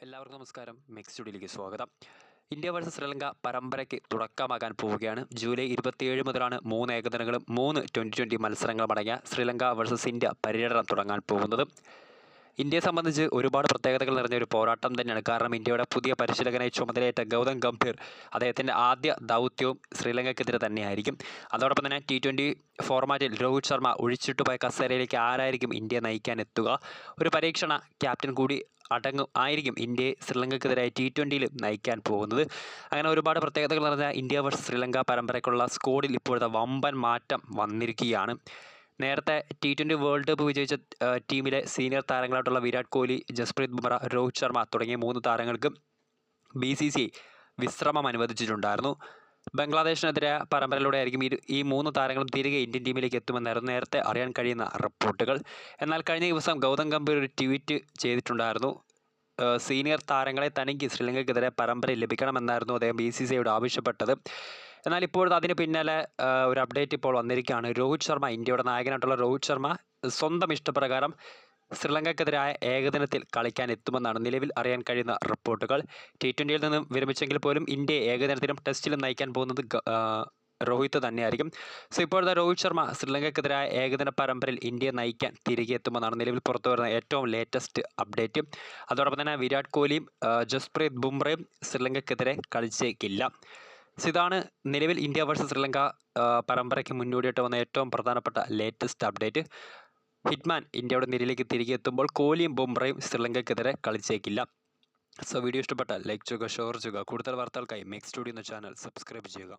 എല്ലാവർക്കും നമസ്കാരം. മെക്സ് സ്റ്റുഡിയോയിലേക്ക് സ്വാഗതം. ഇന്ത്യ വേഴ്സസ് ശ്രീലങ്ക പരമ്പരയ്ക്ക് തുടക്കമാകാൻ പോവുകയാണ്. ജൂലൈ 27 മുതലാണ് 3 ഏകദിനങ്ങളും 3 T20 മത്സരങ്ങളും അടങ്ങിയ ശ്രീലങ്ക വേഴ്സസ് ഇന്ത്യ പര്യടനം തുടങ്ങാൻ പോകുന്നത്. ഇന്ത്യയെ സംബന്ധിച്ച് ഒരുപാട് പ്രത്യേകതകൾ നിറഞ്ഞ ഒരു പോരാട്ടം തന്നെയാണ്. കാരണം ഇന്ത്യയുടെ പുതിയ പരിശീലകനായി ചുമതലയേറ്റ ഗൗതം ഗംഭീർ അദ്ദേഹത്തിൻ്റെ ആദ്യ ദൗത്യവും ശ്രീലങ്കയ്ക്കെതിരെ തന്നെയായിരിക്കും. അതോടൊപ്പം തന്നെ T20 ഫോർമാറ്റിൽ രോഹിത് ശർമ്മ ഒഴിച്ചിട്ടുപോയ കസേരയിലേക്ക് ആരായിരിക്കും ഇന്ത്യയെ നയിക്കാൻ എത്തുക? ഒരു പരീക്ഷണ ക്യാപ്റ്റൻ കൂടി ആയിരിക്കും ഇന്ത്യയെ ശ്രീലങ്കയ്ക്കെതിരായി T20 നയിക്കാൻ പോകുന്നത്. അങ്ങനെ ഒരുപാട് പ്രത്യേകതകൾ നിറഞ്ഞ ഇന്ത്യ വേഴ്സസ് ശ്രീലങ്ക പരമ്പരയ്ക്കുള്ള സ്കോഡിൽ ഇപ്പോഴത്തെ വമ്പൻ മാറ്റം വന്നിരിക്കുകയാണ്. നേരത്തെ T20 വേൾഡ് കപ്പ് വിജയിച്ച ടീമിലെ സീനിയർ താരങ്ങളായിട്ടുള്ള വിരാട് കോഹ്ലി, ജസ്പ്രീത് ബുംറ, രോഹിത് ശർമ്മ തുടങ്ങിയ 3 താരങ്ങൾക്ക് BCCI വിശ്രമം അനുവദിച്ചിട്ടുണ്ടായിരുന്നു. ബംഗ്ലാദേശിനെതിരെ പരമ്പരയിലൂടെ ആയിരിക്കും ഈ 3 താരങ്ങളും തിരികെ ഇന്ത്യൻ ടീമിലേക്ക് എത്തുമെന്നായിരുന്നു നേരത്തെ അറിയാൻ കഴിയുന്ന റിപ്പോർട്ടുകൾ. എന്നാൽ കഴിഞ്ഞ ദിവസം ഗൗതം ഗംഭീർ ഒരു ട്വീറ്റ് ചെയ്തിട്ടുണ്ടായിരുന്നു. സീനിയർ താരങ്ങളെ തനിക്ക് ശ്രീലങ്കയ്ക്കെതിരെ പരമ്പരയിൽ ലഭിക്കണമെന്നായിരുന്നു അദ്ദേഹം BCCIയോട് ആവശ്യപ്പെട്ടത്. എന്നാൽ ഇപ്പോഴത്തെ അതിന് പിന്നാലെ ഒരു അപ്ഡേറ്റ് ഇപ്പോൾ വന്നിരിക്കുകയാണ്. രോഹിത് ശർമ്മ, ഇന്ത്യയുടെ നായകനായിട്ടുള്ള രോഹിത് ശർമ്മ സ്വന്തം ഇഷ്ടപ്രകാരം ശ്രീലങ്കയ്ക്കെതിരായ ഏകദിനത്തിൽ കളിക്കാൻ എത്തുമെന്നാണ് നിലവിൽ അറിയാൻ കഴിയുന്ന റിപ്പോർട്ടുകൾ. T20 നിന്നും വിരമിച്ചെങ്കിൽ പോലും ഇന്ത്യയെ ഏകദിനത്തിലും ടെസ്റ്റിലും നയിക്കാൻ പോകുന്നത് രോഹിത് തന്നെയായിരിക്കും. സോ ഇപ്പോഴത്തെ രോഹിത് ശർമ്മ ശ്രീലങ്കയ്ക്കെതിരായ ഏകദിന പരമ്പരയിൽ ഇന്ത്യയെ നയിക്കാൻ തിരികെ എത്തുമെന്നാണ് നിലവിൽ പുറത്തു വരുന്ന ഏറ്റവും ലേറ്റസ്റ്റ് അപ്ഡേറ്റ്. അതോടൊപ്പം തന്നെ വിരാട് കോഹ്ലിയും ജസ്പ്രീത് ബുംറയും ശ്രീലങ്കയ്ക്കെതിരെ കളിച്ചേക്കില്ല. സോ ഇതാണ് നിലവിൽ ഇന്ത്യ വേഴ്സസ് ശ്രീലങ്ക പരമ്പരയ്ക്ക് മുന്നോടിയായിട്ട് വന്ന ഏറ്റവും പ്രധാനപ്പെട്ട ലേറ്റസ്റ്റ് അപ്ഡേറ്റ്. ഹിറ്റ്മാൻ ഇന്ത്യയുടെ നിരയിലേക്ക് തിരികെ എത്തുമ്പോൾ കോഹ്ലിയും ബുംറയും ശ്രീലങ്കയ്ക്കെതിരെ കളിച്ചേക്കില്ല. സോ വീഡിയോ ഇഷ്ടപ്പെട്ടാൽ ലൈക്ക് ചെയ്യുക, ഷെയർ ചെയ്യുക. കൂടുതൽ വാർത്തകൾക്കായി മെക്സ് സ്റ്റുഡിയോ എന്ന ചാനൽ സബ്സ്ക്രൈബ് ചെയ്യുക.